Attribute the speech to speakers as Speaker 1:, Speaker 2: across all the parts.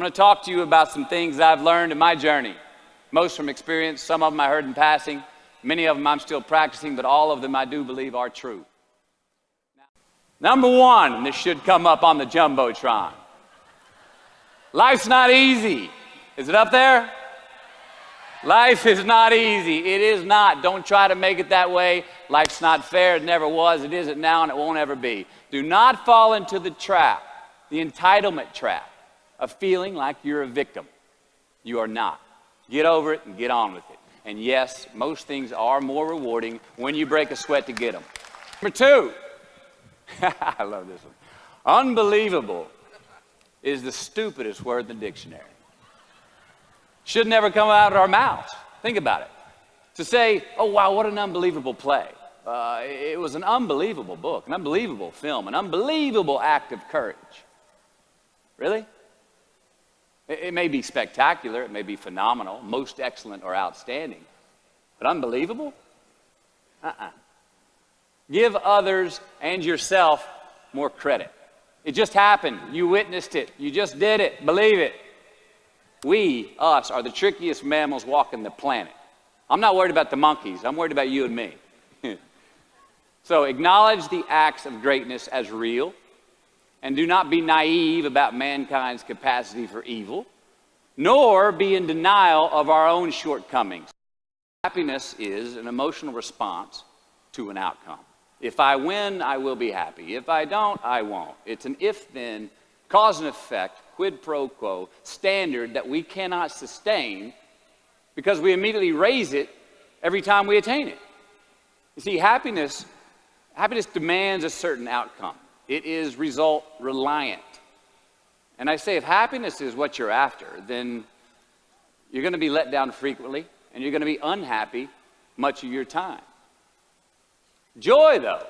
Speaker 1: I'm going to talk to you about some things I've learned in my journey, most from experience, some of them I heard in passing, many of them I'm still practicing, but all of them I do believe are true. Number one, and this should come up on the Jumbotron. Life's not easy. Is it up there? Life is not easy. It is not. Don't try to make it that way. Life's not fair. It never was. It isn't now, and it won't ever be. Do not fall into the trap, the entitlement trap, of feeling like you're a victim. You are not. Get over it and get on with it. And yes, most things are more rewarding when you break a sweat to get them. Number two, I love this one. Unbelievable is the stupidest word in the dictionary. Should never come out of our mouths. Think about it. To say, oh wow, what an unbelievable play. It was an unbelievable book, an unbelievable film, an unbelievable act of courage. Really? It may be spectacular, it may be phenomenal, most excellent or outstanding, but unbelievable? Give others and yourself more credit. It just happened. You witnessed it. You just did it. Believe it. We, us, are the trickiest mammals walking the planet. I'm not worried about the monkeys. I'm worried about you and me. So acknowledge the acts of greatness as real, and do not be naive about mankind's capacity for evil, nor be in denial of our own shortcomings. Happiness is an emotional response to an outcome. If I win, I will be happy. If I don't, I won't. It's an if-then, cause and effect, quid pro quo standard that we cannot sustain because we immediately raise it every time we attain it. You see, happiness demands a certain outcome. It is result reliant. And I say if happiness is what you're after, then you're going to be let down frequently and you're going to be unhappy much of your time. Joy, though,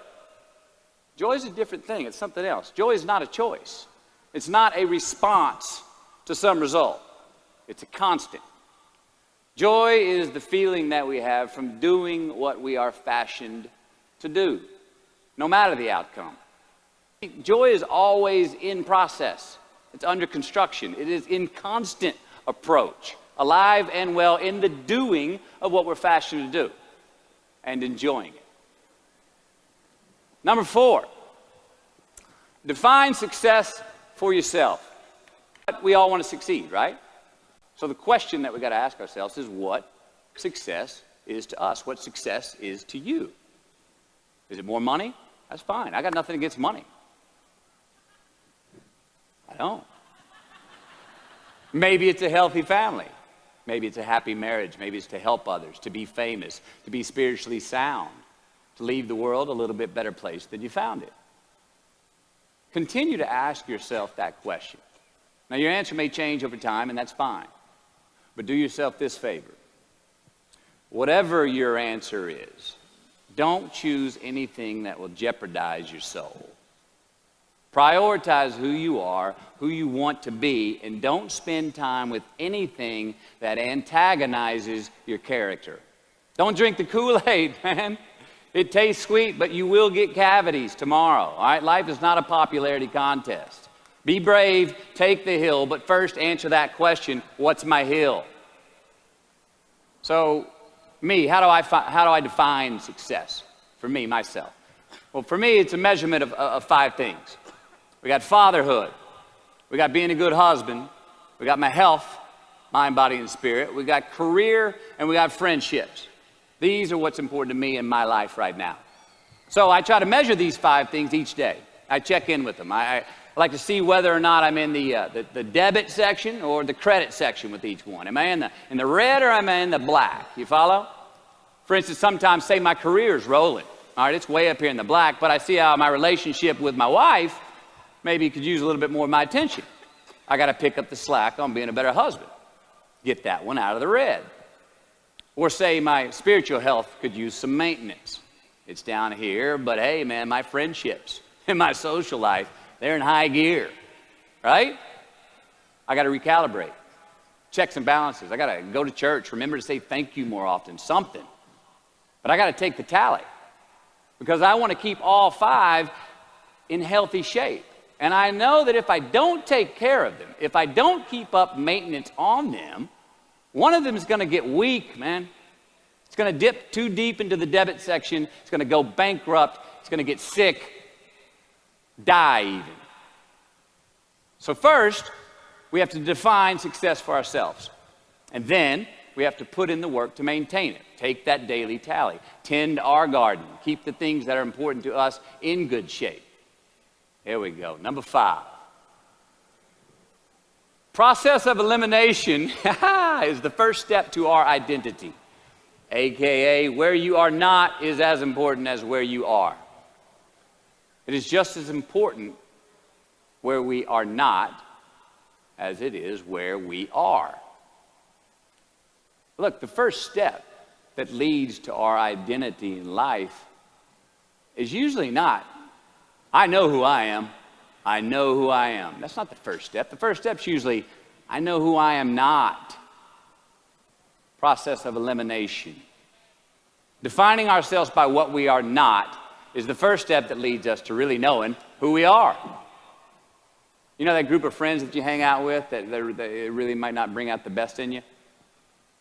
Speaker 1: joy is a different thing. It's something else. Joy is not a choice. It's not a response to some result. It's a constant. Joy is the feeling that we have from doing what we are fashioned to do, no matter the outcome. Joy is always in process. It's under construction. It is in constant approach, alive and well in the doing of what we're fashioned to do and enjoying it. Number four, define success for yourself. We all want to succeed, right? So the question that we got to ask ourselves is what success is to us, what success is to you. Is it more money? That's fine. I got nothing against money. I don't. Maybe it's a healthy family. Maybe it's a happy marriage. Maybe it's to help others, to be famous, to be spiritually sound, to leave the world a little bit better place than you found it. Continue to ask yourself that question. Now, your answer may change over time, and that's fine. But do yourself this favor. Whatever your answer is, don't choose anything that will jeopardize your soul. Prioritize who you are, who you want to be, and don't spend time with anything that antagonizes your character. Don't drink the Kool-Aid, man. It tastes sweet, but you will get cavities tomorrow, all right? Life is not a popularity contest. Be brave, take the hill, but first answer that question, what's my hill? So, how do I define success? For me, myself. Well, for me, it's a measurement of five things. We got fatherhood. We got being a good husband. We got my health, mind, body, and spirit. We got career, and we got friendships. These are what's important to me in my life right now. So I try to measure these five things each day. I check in with them. I like to see whether or not I'm in the debit section or the credit section with each one. Am I in the red or am I in the black? You follow? For instance, sometimes say my career's rolling. All right, it's way up here in the black, but I see how my relationship with my wife maybe could use a little bit more of my attention. I got to pick up the slack on being a better husband. Get that one out of the red. Or say my spiritual health could use some maintenance. It's down here, but hey, man, my friendships and my social life, they're in high gear, right? I got to recalibrate. Checks and balances. I got to go to church. Remember to say thank you more often, something. But I got to take the tally because I want to keep all five in healthy shape. And I know that if I don't take care of them, if I don't keep up maintenance on them, one of them is going to get weak, man. It's going to dip too deep into the debit section. It's going to go bankrupt. It's going to get sick, die even. So first, we have to define success for ourselves. And then we have to put in the work to maintain it. Take that daily tally. Tend our garden. Keep the things that are important to us in good shape. Here we go. Number 5. Process of elimination is the first step to our identity. AKA, where you are not is as important as where you are. It is just as important where we are not as it is where we are. Look, the first step that leads to our identity in life is usually not, I know who I am. I know who I am. That's not the first step. The first step's usually, I know who I am not. Process of elimination. Defining ourselves by what we are not is the first step that leads us to really knowing who we are. You know that group of friends that you hang out with that they really might not bring out the best in you?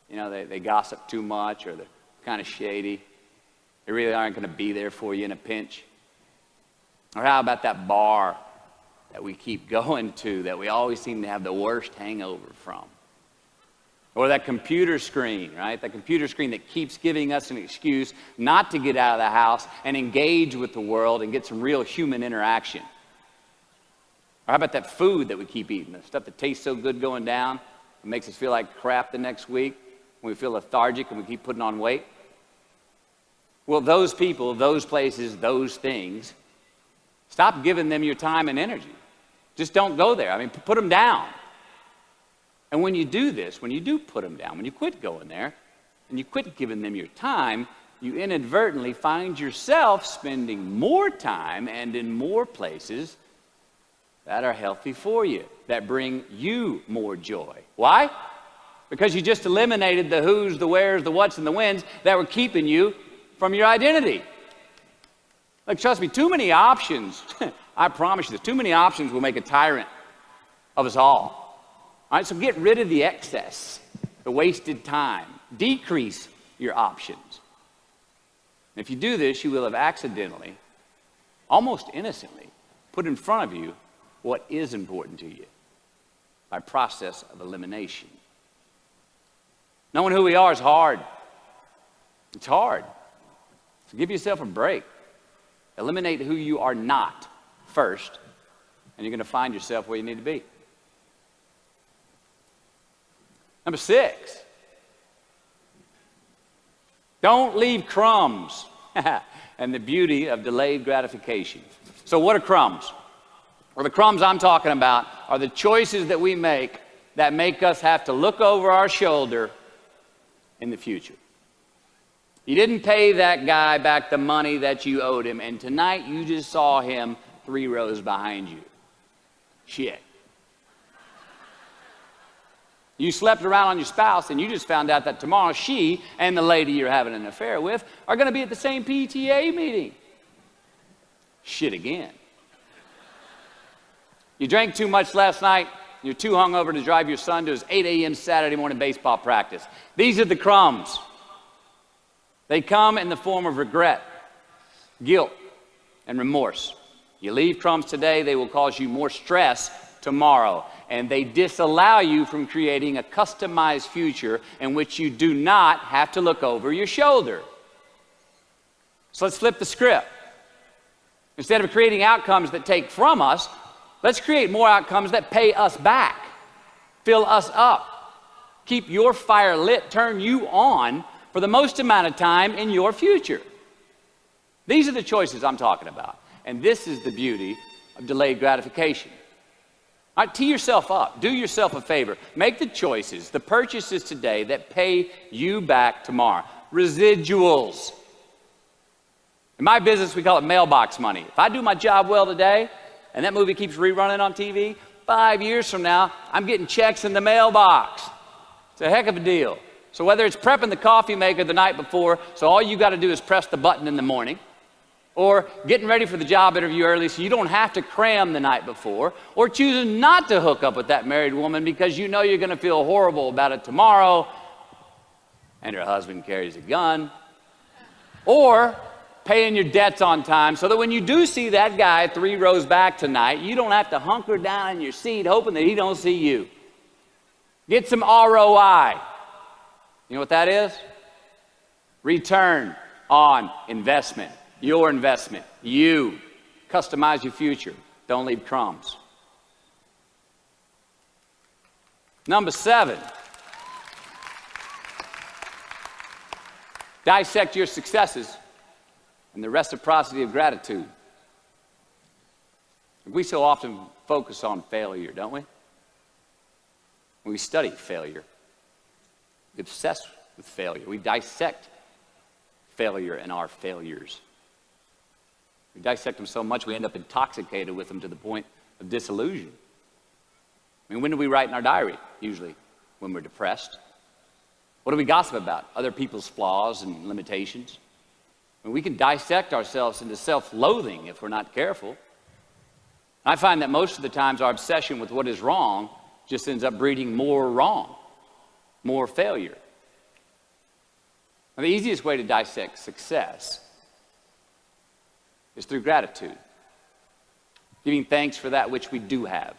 Speaker 1: You know, they gossip too much, or they're kind of shady. They really aren't going to be there for you in a pinch. Or how about that bar that we keep going to that we always seem to have the worst hangover from? Or that computer screen, right? That computer screen that keeps giving us an excuse not to get out of the house and engage with the world and get some real human interaction. Or how about that food that we keep eating, the stuff that tastes so good going down, it makes us feel like crap the next week, when we feel lethargic and we keep putting on weight? Well, those people, those places, those things, stop giving them your time and energy. Just don't go there. I mean, put them down. And when you do this, when you do put them down, when you quit going there, and you quit giving them your time, you inadvertently find yourself spending more time and in more places that are healthy for you, that bring you more joy. Why? Because you just eliminated the who's, the where's, the what's, and the when's that were keeping you from your identity. Like, trust me, too many options, I promise you, too many options will make a tyrant of us all. All right, so get rid of the excess, the wasted time. Decrease your options. And if you do this, you will have accidentally, almost innocently, put in front of you what is important to you by process of elimination. Knowing who we are is hard. It's hard. So give yourself a break. Eliminate who you are not first, and you're going to find yourself where you need to be. Number 6, don't leave crumbs. And the beauty of delayed gratification. So what are crumbs? Well, the crumbs I'm talking about are the choices that we make that make us have to look over our shoulder in the future. You didn't pay that guy back the money that you owed him, and tonight you just saw him 3 rows behind you. Shit. You slept around on your spouse, and you just found out that tomorrow she and the lady you're having an affair with are going to be at the same PTA meeting. Shit again. You drank too much last night. You're too hungover to drive your son to his 8 a.m. Saturday morning baseball practice. These are the crumbs. They come in the form of regret, guilt, and remorse. You leave crumbs today, they will cause you more stress tomorrow. And they disallow you from creating a customized future in which you do not have to look over your shoulder. So let's flip the script. Instead of creating outcomes that take from us, let's create more outcomes that pay us back, fill us up, keep your fire lit, turn you on for the most amount of time in your future. These are the choices I'm talking about. And this is the beauty of delayed gratification. All right, tee yourself up. Do yourself a favor. Make the choices, the purchases today that pay you back tomorrow. Residuals. In my business, we call it mailbox money. If I do my job well today, and that movie keeps rerunning on TV, 5 years from now, I'm getting checks in the mailbox. It's a heck of a deal. So whether it's prepping the coffee maker the night before, so all you got to do is press the button in the morning, or getting ready for the job interview early so you don't have to cram the night before, or choosing not to hook up with that married woman because you know you're going to feel horrible about it tomorrow and her husband carries a gun, or paying your debts on time so that when you do see that guy 3 rows back tonight, you don't have to hunker down in your seat hoping that he don't see you. Get some ROI. You know what that is? Return on investment. Your investment. You. Customize your future. Don't leave crumbs. Number 7. Dissect your successes and the reciprocity of gratitude. We so often focus on failure, don't we? When we study failure, we obsess with failure. We dissect failure and our failures. We dissect them so much we end up intoxicated with them to the point of disillusion. I mean, when do we write in our diary? Usually when we're depressed. What do we gossip about? Other people's flaws and limitations. I mean, we can dissect ourselves into self-loathing if we're not careful. I find that most of the times our obsession with what is wrong just ends up breeding more wrong, more failure. Now, the easiest way to dissect success is through gratitude. Giving thanks for that which we do have,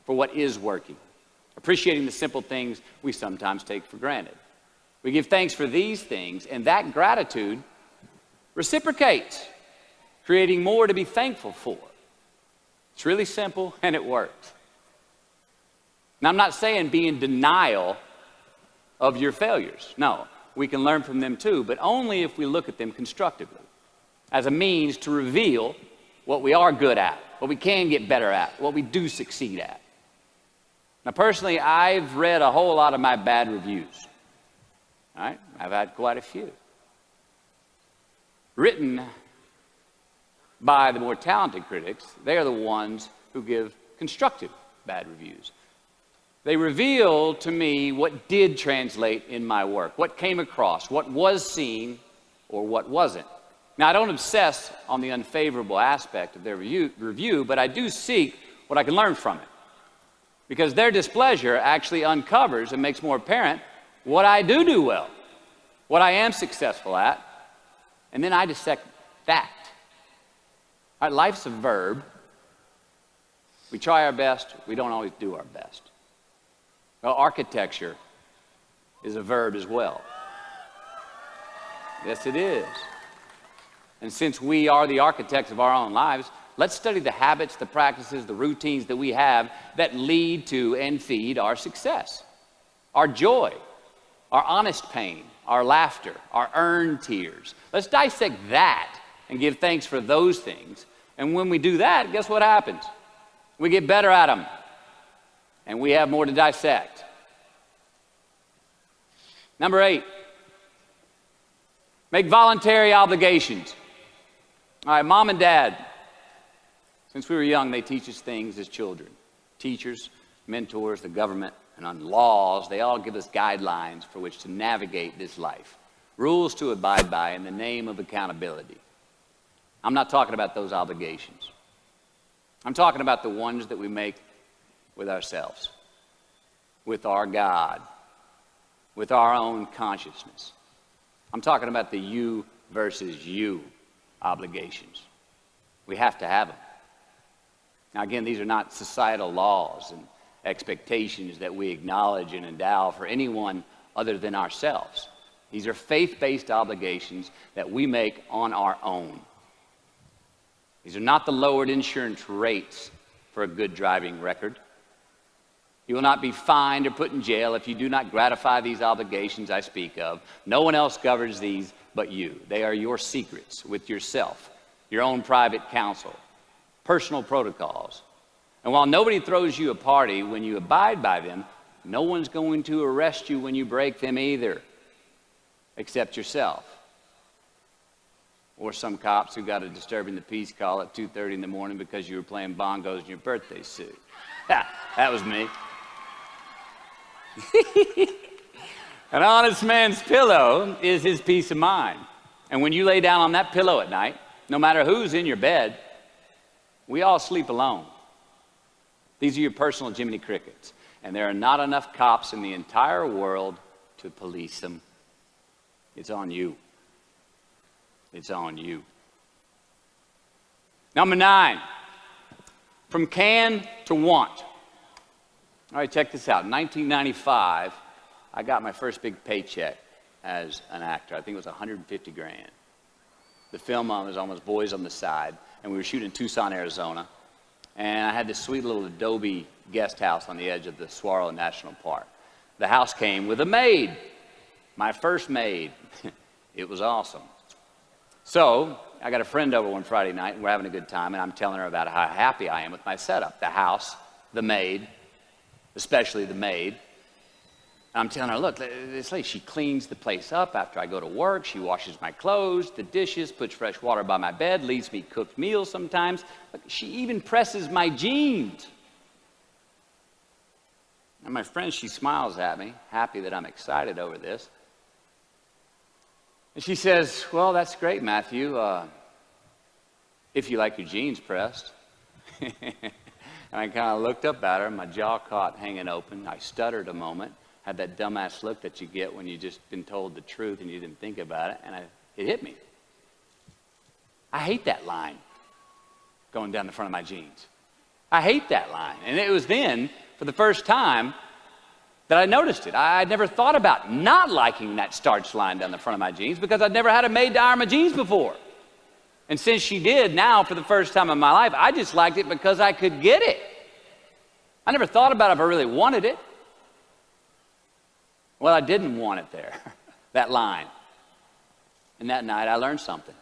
Speaker 1: for what is working. Appreciating the simple things we sometimes take for granted. We give thanks for these things, and that gratitude reciprocates, creating more to be thankful for. It's really simple, and it works. Now, I'm not saying be in denial of your failures. No, we can learn from them too, but only if we look at them constructively, as a means to reveal what we are good at, what we can get better at, what we do succeed at. Now, personally, I've read a whole lot of my bad reviews. All right? I've had quite a few. Written by the more talented critics, they are the ones who give constructive bad reviews. They reveal to me what did translate in my work, what came across, what was seen, or what wasn't. Now, I don't obsess on the unfavorable aspect of their review, but I do seek what I can learn from it. Because their displeasure actually uncovers and makes more apparent what I do well, what I am successful at, and then I dissect that. All right, life's a verb. We try our best, we don't always do our best. Well, architecture is a verb as well. Yes, it is. And since we are the architects of our own lives, let's study the habits, the practices, the routines that we have that lead to and feed our success, our joy, our honest pain, our laughter, our earned tears. Let's dissect that and give thanks for those things. And when we do that, guess what happens? We get better at them, and we have more to dissect. Number 8, make voluntary obligations. All right, mom and dad, since we were young, they teach us things as children. Teachers, mentors, the government, and on laws, they all give us guidelines for which to navigate this life. Rules to abide by in the name of accountability. I'm not talking about those obligations. I'm talking about the ones that we make with ourselves, with our God, with our own consciousness. I'm talking about the you versus you obligations. We have to have them. Now again, these are not societal laws and expectations that we acknowledge and endow for anyone other than ourselves. These are faith-based obligations that we make on our own. These are not the lowered insurance rates for a good driving record. You will not be fined or put in jail if you do not gratify these obligations I speak of. No one else governs these but you. They are your secrets with yourself, your own private counsel, personal protocols. And while nobody throws you a party when you abide by them, no one's going to arrest you when you break them either, except yourself. Or some cops who got a disturbing the peace call at 2:30 in the morning because you were playing bongos in your birthday suit. That was me. An honest man's pillow is his peace of mind. And when you lay down on that pillow at night, no matter who's in your bed, we all sleep alone. These are your personal Jiminy Crickets. And there are not enough cops in the entire world to police them. It's on you. It's on you. Number 9, from can to want. All right, check this out. In 1995, I got my first big paycheck as an actor. I think it was 150 grand. The film was almost Boys on the Side, and we were shooting in Tucson, Arizona. And I had this sweet little adobe guest house on the edge of the Saguaro National Park. The house came with a maid, my first maid. It was awesome. So I got a friend over one Friday night, and we're having a good time, and I'm telling her about how happy I am with my setup. The house, the maid, especially the maid. I'm telling her, look, this lady, she cleans the place up after I go to work. She washes my clothes, the dishes, puts fresh water by my bed, leaves me cooked meals sometimes. Look, she even presses my jeans. And my friend, she smiles at me, happy that I'm excited over this. And she says, well, that's great, Matthew, if you like your jeans pressed. And I kind of looked up at her, my jaw caught hanging open. I stuttered a moment. Had that dumbass look that you get when you just been told the truth and you didn't think about it, and it hit me. I hate that line going down the front of my jeans. I hate that line. And it was then, for the first time, that I noticed it. I'd never thought about not liking that starch line down the front of my jeans because I'd never had a maid to iron my jeans before. And since she did, now, for the first time in my life, I just liked it because I could get it. I never thought about it if I really wanted it. Well, I didn't want it there, that line. And that night I learned something.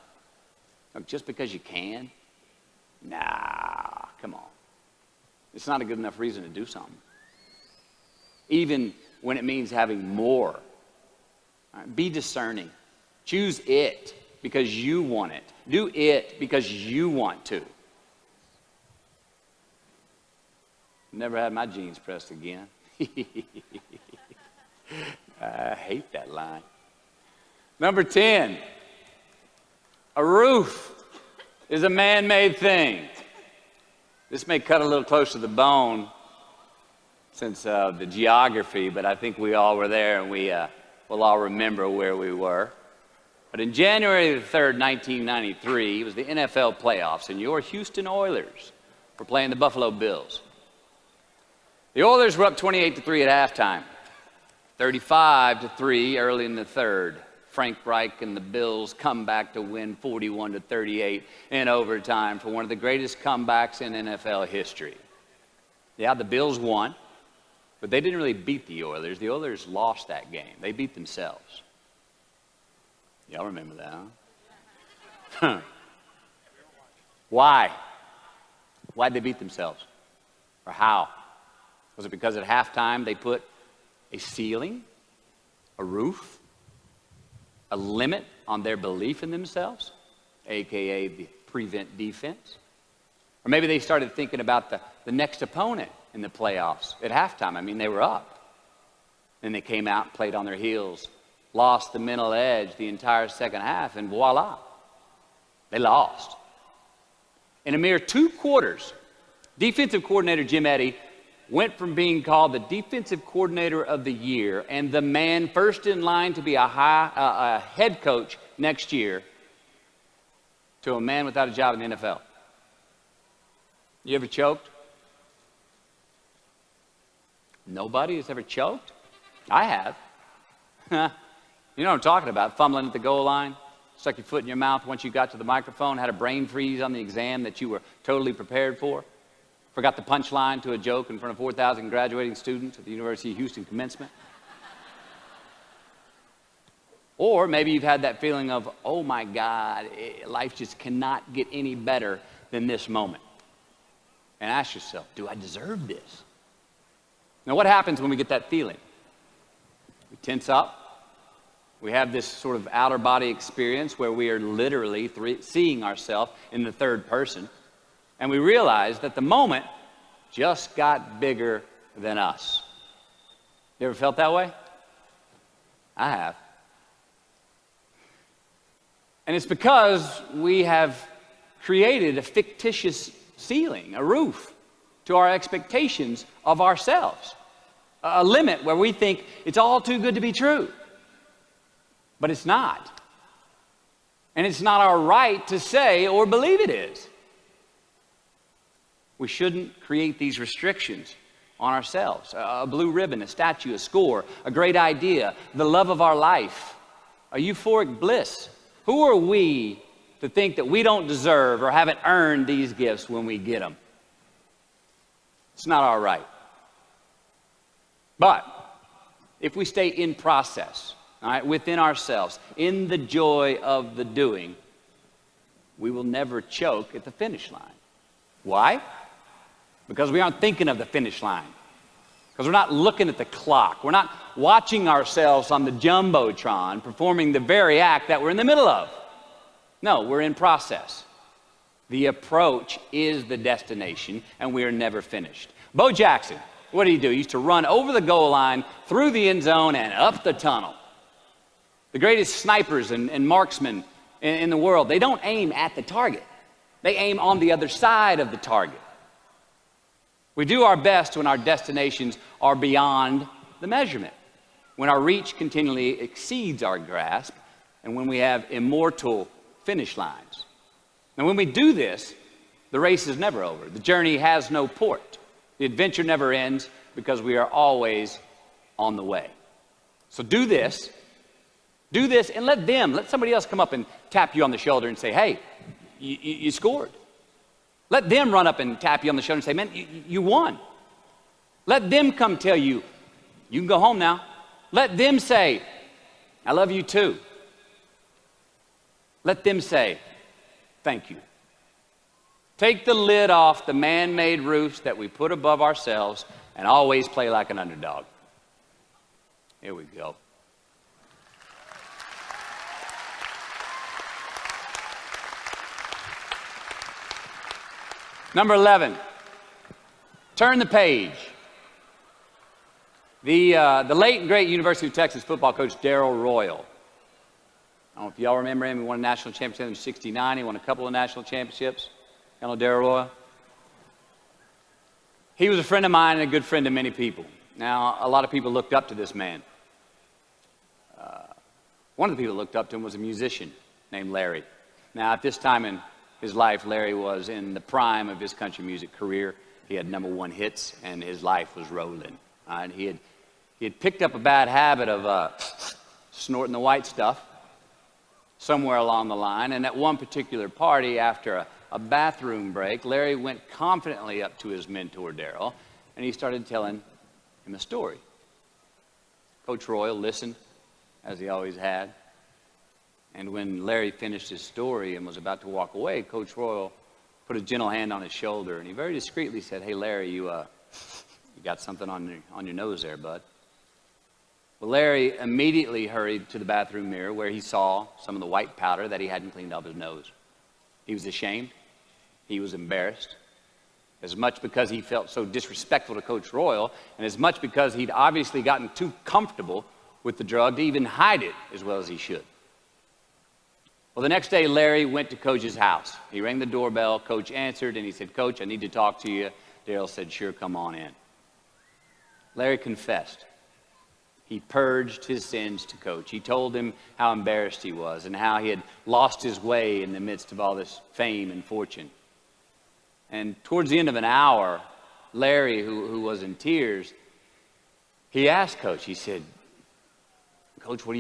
Speaker 1: Look, just because you can, nah, come on. It's not a good enough reason to do something. Even when it means having more. All right, be discerning. Choose it because you want it. Do it because you want to. Never had my jeans pressed again. I hate that line. Number 10, a roof is a man-made thing. This may cut a little close to the bone since the geography, but I think we all were there and we'll all remember where we were. But in January the 3rd, 1993, it was the NFL playoffs, and your Houston Oilers were playing the Buffalo Bills. The Oilers were up 28-3 at halftime. 35-3 early in the third. Frank Reich and the Bills come back to win 41-38 in overtime for one of the greatest comebacks in NFL history. Yeah, the Bills won, but they didn't really beat the Oilers. The Oilers lost that game. They beat themselves. Y'all remember that, huh? Why? Why'd they beat themselves? Or how? Was it because at halftime they put a ceiling, a roof, a limit on their belief in themselves, aka the prevent defense? Or maybe they started thinking about the next opponent in the playoffs at halftime. I mean, they were up. Then they came out and played on their heels, lost the mental edge the entire second half, and voila, they lost. In a mere 2 quarters, defensive coordinator Jim Eddy went from being called the defensive coordinator of the year and the man first in line to be a head coach next year to a man without a job in the NFL. You ever choked? Nobody has ever choked? I have. You know what I'm talking about, fumbling at the goal line, stuck your foot in your mouth once you got to the microphone, had a brain freeze on the exam that you were totally prepared for. Forgot the punchline to a joke in front of 4,000 graduating students at the University of Houston commencement. Or maybe you've had that feeling of, oh my God, life just cannot get any better than this moment. And ask yourself, do I deserve this? Now what happens when we get that feeling? We tense up. We have this sort of outer body experience where we are literally seeing ourselves in the third person. And we realize that the moment just got bigger than us. You ever felt that way? I have. And it's because we have created a fictitious ceiling, a roof, to our expectations of ourselves. A limit where we think it's all too good to be true. But it's not. And it's not our right to say or believe it is. We shouldn't create these restrictions on ourselves. A blue ribbon, a statue, a score, a great idea, the love of our life, a euphoric bliss. Who are we to think that we don't deserve or haven't earned these gifts when we get them? It's not our right. But if we stay in process, all right, within ourselves, in the joy of the doing, we will never choke at the finish line. Why? Because we aren't thinking of the finish line. Because we're not looking at the clock. We're not watching ourselves on the Jumbotron performing the very act that we're in the middle of. No, we're in process. The approach is the destination, and we are never finished. Bo Jackson, what did he do? He used to run over the goal line, through the end zone, and up the tunnel. The greatest snipers and marksmen in the world, they don't aim at the target. They aim on the other side of the target. We do our best when our destinations are beyond the measurement, when our reach continually exceeds our grasp, and when we have immortal finish lines. And when we do this, the race is never over. The journey has no port. The adventure never ends because we are always on the way. So do this, and let somebody else come up and tap you on the shoulder and say, hey, you scored. Let them run up and tap you on the shoulder and say, man, you won. Let them come tell you, you can go home now. Let them say, I love you too. Let them say, thank you. Take the lid off the man-made roofs that we put above ourselves and always play like an underdog. Here we go. Number 11, turn the page. The late and great University of Texas football coach Darrell Royal. I don't know if y'all remember him. He won a national championship in '69. He won a couple of national championships. You know Darrell Royal? He was a friend of mine and a good friend of many people. Now, a lot of people looked up to this man. One of the people that looked up to him was a musician named Larry. Now, at this time in his life, Larry was in the prime of his country music career. He had #1 hits, and his life was rolling. And he had picked up a bad habit of snorting the white stuff somewhere along the line. And at one particular party, after a bathroom break, Larry went confidently up to his mentor, Darrell, and he started telling him a story. Coach Royal listened, as he always had. And when Larry finished his story and was about to walk away, Coach Royal put a gentle hand on his shoulder, and he very discreetly said, hey, Larry, you got something on your nose there, bud. Well, Larry immediately hurried to the bathroom mirror where he saw some of the white powder that he hadn't cleaned off his nose. He was ashamed. He was embarrassed, as much because he felt so disrespectful to Coach Royal, and as much because he'd obviously gotten too comfortable with the drug to even hide it as well as he should. Well, the next day, Larry went to Coach's house. He rang the doorbell. Coach answered, and he said, Coach, I need to talk to you. Darrell said, sure, come on in. Larry confessed. He purged his sins to Coach. He told him how embarrassed he was and how he had lost his way in the midst of all this fame and fortune. And towards the end of an hour, Larry, who was in tears, he asked Coach, he said, Coach, what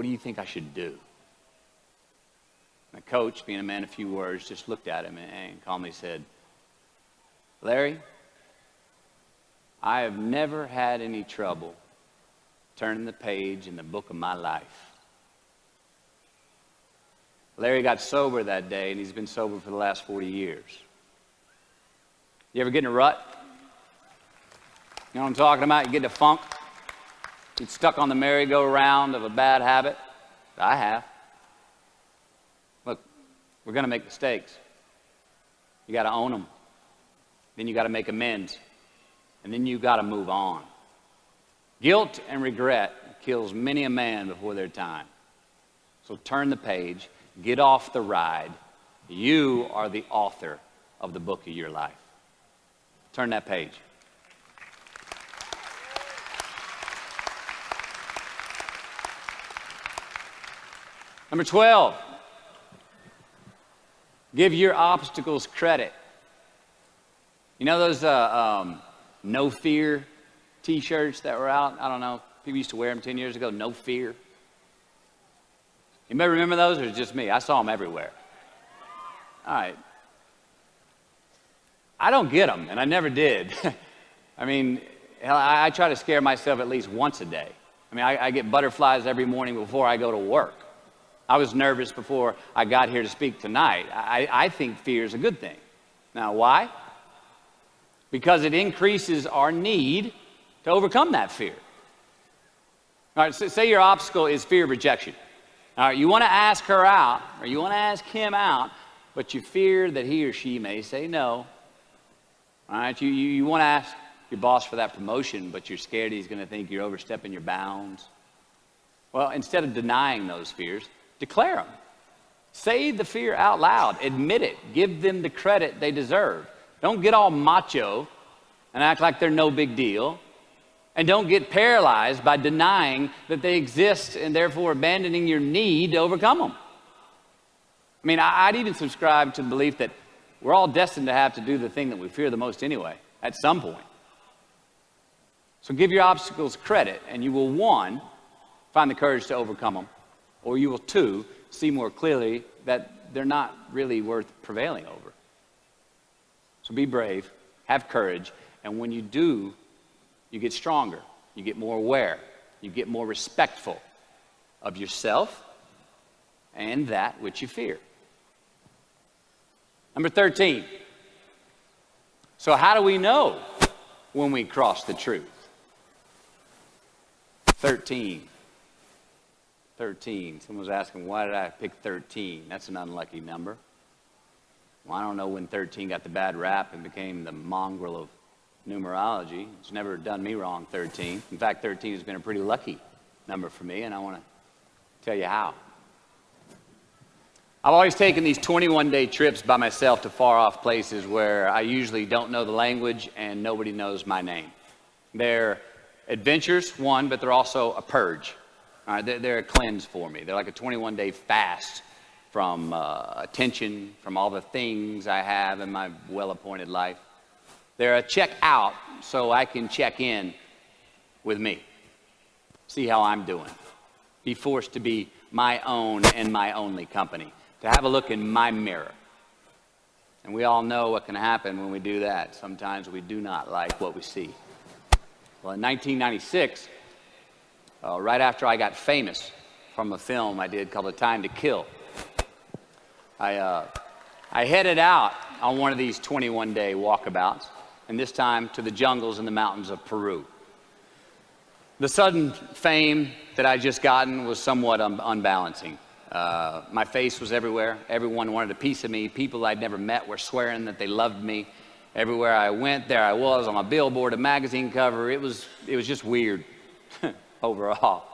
Speaker 1: do you think I should do? And the coach, being a man of few words, just looked at him and calmly said, Larry, I have never had any trouble turning the page in the book of my life. Larry got sober that day, and he's been sober for the last 40 years. You ever get in a rut? You know what I'm talking about? You get in a funk? Get stuck on the merry-go-round of a bad habit? I have. Look, we're going to make mistakes. You got to own them. Then you got to make amends. And then you got to move on. Guilt and regret kills many a man before their time. So turn the page, get off the ride, You are the author of the book of your life. Turn that page. Number 12, give your obstacles credit. You know those no fear t-shirts that were out? I don't know. People used to wear them 10 years ago, no fear. Anybody remember those, or is it just me? I saw them everywhere. All right. I don't get them, and I never did. I mean, hell, I try to scare myself at least once a day. I mean, I get butterflies every morning before I go to work. I was nervous before I got here to speak tonight. I think fear is a good thing. Now, why? Because it increases our need to overcome that fear. All right, so say your obstacle is fear of rejection. All right, you want to ask her out, or you want to ask him out, but you fear that he or she may say no. All right, you want to ask your boss for that promotion, but you're scared he's going to think you're overstepping your bounds. Well, instead of denying those fears, declare them. Say the fear out loud. Admit it. Give them the credit they deserve. Don't get all macho and act like they're no big deal. And don't get paralyzed by denying that they exist and therefore abandoning your need to overcome them. I mean, I'd even subscribe to the belief that we're all destined to have to do the thing that we fear the most anyway, at some point. So give your obstacles credit, and you will, 1, find the courage to overcome them, or you will, 2, see more clearly that they're not really worth prevailing over. So be brave, have courage, and when you do, you get stronger, you get more aware, you get more respectful of yourself and that which you fear. Number 13. So how do we know when we cross the truth? 13. Someone was asking, why did I pick 13? That's an unlucky number. Well, I don't know when 13 got the bad rap and became the mongrel of numerology. It's never done me wrong, 13. In fact, 13 has been a pretty lucky number for me, and I want to tell you how. I've always taken these 21-day trips by myself to far-off places where I usually don't know the language and nobody knows my name. They're adventures, one, but they're also a purge. All right, they're a cleanse for me. They're like a 21-day fast from attention, from all the things I have in my well-appointed life. They're a check out so I can check in with me, see how I'm doing, be forced to be my own and my only company, to have a look in my mirror. And we all know what can happen when we do that. Sometimes we do not like what we see. Well, in 1996, right after I got famous from a film I did called A Time to Kill, I headed out on one of these 21-day walkabouts, and this time to the jungles and the mountains of Peru. The sudden fame that I'd just gotten was somewhat unbalancing. My face was everywhere. Everyone wanted a piece of me. People I'd never met were swearing that they loved me. Everywhere I went, there I was on a billboard, a magazine cover. It was just weird overall.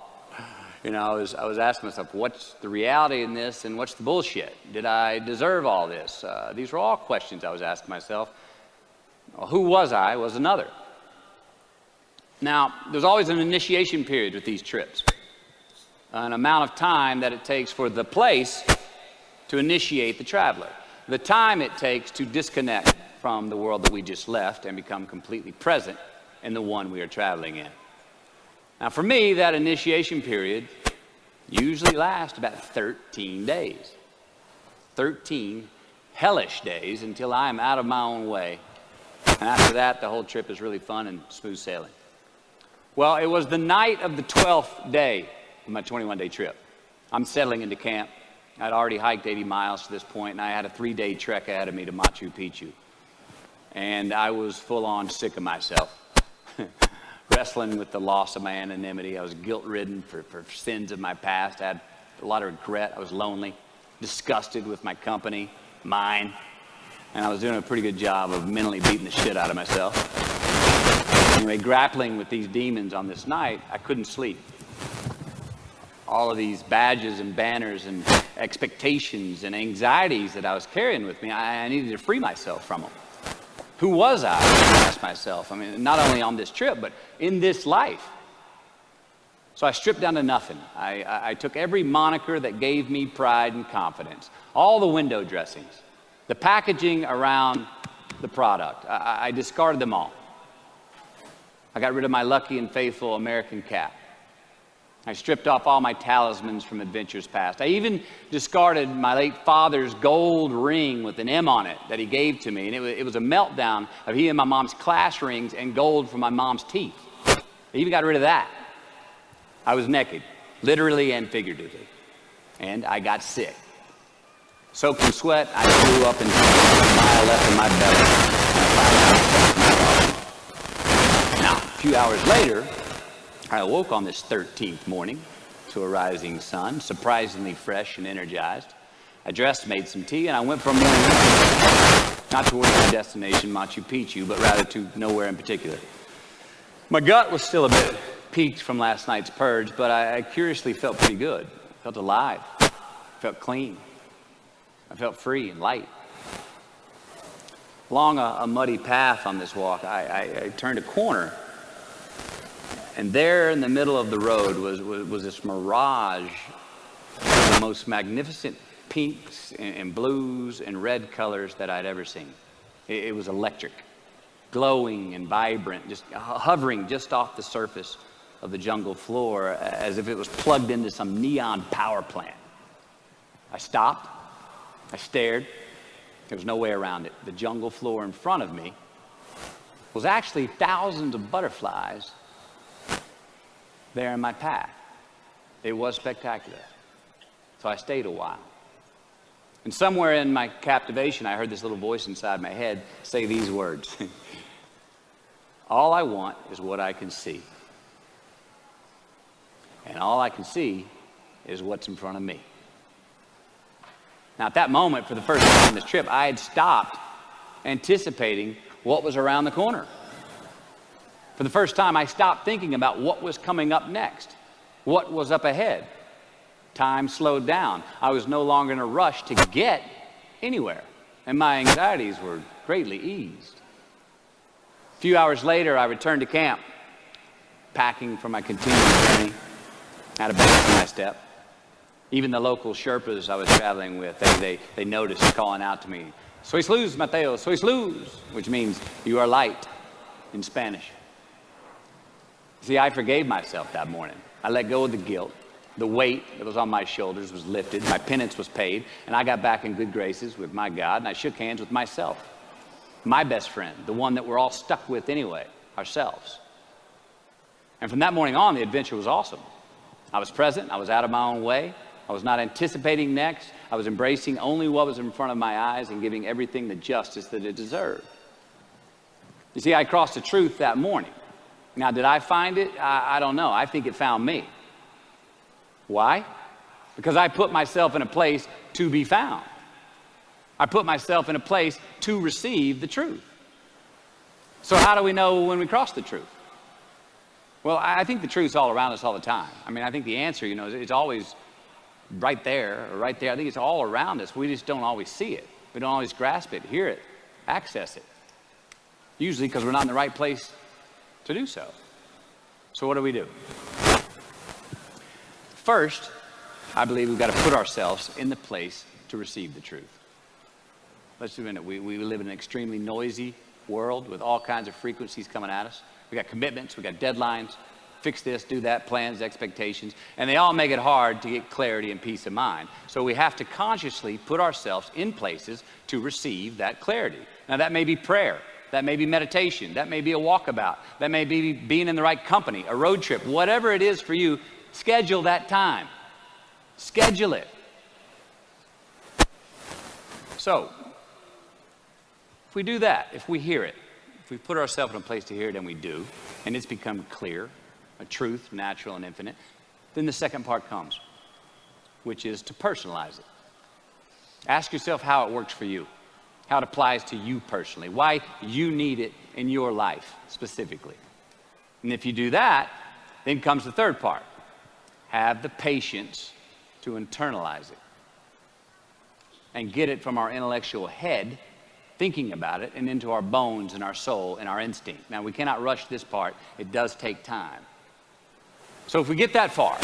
Speaker 1: You know, I was asking myself, what's the reality in this and what's the bullshit? Did I deserve all this? These were all questions I was asking myself. Well, who was I was another. Now, there's always an initiation period with these trips. An amount of time that it takes for the place to initiate the traveler. The time it takes to disconnect from the world that we just left and become completely present in the one we are traveling in. Now, for me, that initiation period usually lasts about 13 days. 13 hellish days until I am out of my own way. And after that, the whole trip is really fun and smooth sailing. Well, it was the night of the 12th day of my 21-day trip. I'm settling into camp. I'd already hiked 80 miles to this point, and I had a 3-day trek ahead of me to Machu Picchu. And I was full-on sick of myself. Wrestling with the loss of my anonymity. I was guilt-ridden for sins of my past. I had a lot of regret. I was lonely, disgusted with my company, mine. And I was doing a pretty good job of mentally beating the shit out of myself. Anyway, grappling with these demons on this night, I couldn't sleep. All of these badges and banners and expectations and anxieties that I was carrying with me. I needed to free myself from them. Who was I asked myself. I mean, not only on this trip, but in this life. So I stripped down to nothing. I took every moniker that gave me pride and confidence, all the window dressings, the packaging around the product. I discarded them all. I got rid of my lucky and faithful American cap. I stripped off all my talismans from adventures past. I even discarded my late father's gold ring with an M on it that he gave to me. And it was a meltdown of he and my mom's class rings and gold from my mom's teeth. I even got rid of that. I was naked, literally and figuratively. And I got sick. Soaked in sweat, I threw up and a mile left in my belly. Now, a few hours later, I awoke on this 13th morning to a rising sun, surprisingly fresh and energized. I dressed, made some tea, and I went for a morning run. Not towards my destination, Machu Picchu, but rather to nowhere in particular. My gut was still a bit peaked from last night's purge, but I curiously felt pretty good. I felt alive. I felt clean. I felt free and light. Along a muddy path on this walk, I turned a corner. And there in the middle of the road was this mirage of the most magnificent pinks and blues and red colors that I'd ever seen. It was electric, glowing and vibrant, just hovering just off the surface of the jungle floor as if it was plugged into some neon power plant. I stopped. I stared. There was no way around it. The jungle floor in front of me was actually thousands of butterflies there in my path. It was spectacular. So I stayed a while. And somewhere in my captivation, I heard this little voice inside my head say these words. All I want is what I can see. And all I can see is what's in front of me. Now, at that moment, for the first time on this trip, I had stopped anticipating what was around the corner. For the first time, I stopped thinking about what was coming up next, what was up ahead. Time slowed down. I was no longer in a rush to get anywhere, and my anxieties were greatly eased. A few hours later, I returned to camp, packing for my continuing journey. I had a bang in my step. Even the local Sherpas I was traveling with, they noticed calling out to me, "Sois luz, Mateo, sois luz," which means you are light in Spanish. See, I forgave myself that morning. I let go of the guilt. The weight that was on my shoulders was lifted. My penance was paid, and I got back in good graces with my God, and I shook hands with myself, my best friend, the one that we're all stuck with anyway, ourselves. And from that morning on, the adventure was awesome. I was present. I was out of my own way. I was not anticipating next. I was embracing only what was in front of my eyes and giving everything the justice that it deserved. You see, I crossed the truth that morning. Now, did I find it? I don't know. I think it found me. Why? Because I put myself in a place to be found. I put myself in a place to receive the truth. So how do we know when we cross the truth? Well, I think the truth's all around us all the time. I mean, I think the answer, it's always right there or right there. I think it's all around us. We just don't always see it. We don't always grasp it, hear it, access it. Usually because we're not in the right place to do so. So what do? First, I believe we've got to put ourselves in the place to receive the truth. Let's admit it. We live in an extremely noisy world with all kinds of frequencies coming at us. We got commitments, we got deadlines, fix this, do that, plans, expectations, and they all make it hard to get clarity and peace of mind. So we have to consciously put ourselves in places to receive that clarity. Now that may be prayer, that may be meditation, that may be a walkabout, that may be being in the right company, a road trip, whatever it is for you, schedule that time. Schedule it. So, if we do that, if we hear it, if we put ourselves in a place to hear it, and we do, and it's become clear, a truth, natural and infinite, then the second part comes, which is to personalize it. Ask yourself how it works for you, how it applies to you personally, why you need it in your life specifically. And if you do that, then comes the third part. Have the patience to internalize it. and get it from our intellectual head, thinking about it, and into our bones and our soul and our instinct. Now, we cannot rush this part. It does take time. So if we get that far,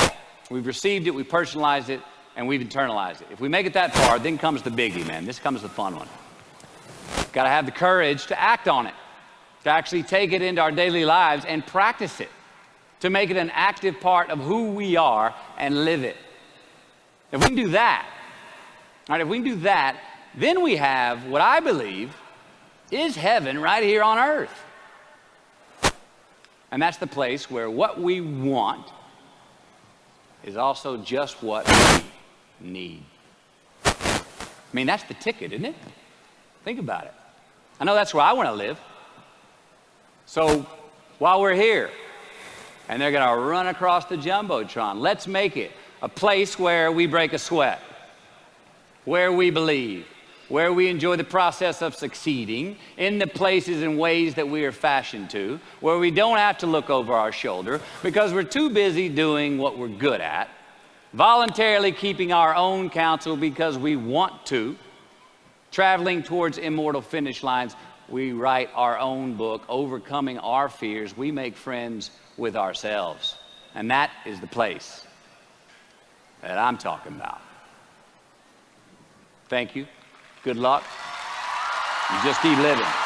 Speaker 1: we've received it, we personalized it, and we've internalized it. If we make it that far, then comes the biggie, man. This comes the fun one. Got to have the courage to act on it, to actually take it into our daily lives and practice it, to make it an active part of who we are and live it. If we can do that, all right, if we can do that, then we have what I believe is heaven right here on earth. And that's the place where what we want is also just what we need. I mean, that's the ticket, isn't it? Think about it. I know that's where I want to live. So while we're here, and they're going to run across the Jumbotron, let's make it a place where we break a sweat, where we believe, where we enjoy the process of succeeding in the places and ways that we are fashioned to, where we don't have to look over our shoulder because we're too busy doing what we're good at, voluntarily keeping our own counsel because we want to, traveling towards immortal finish lines. We write our own book, overcoming our fears. We make friends with ourselves. And that is the place that I'm talking about. Thank you. Good luck. You just keep living.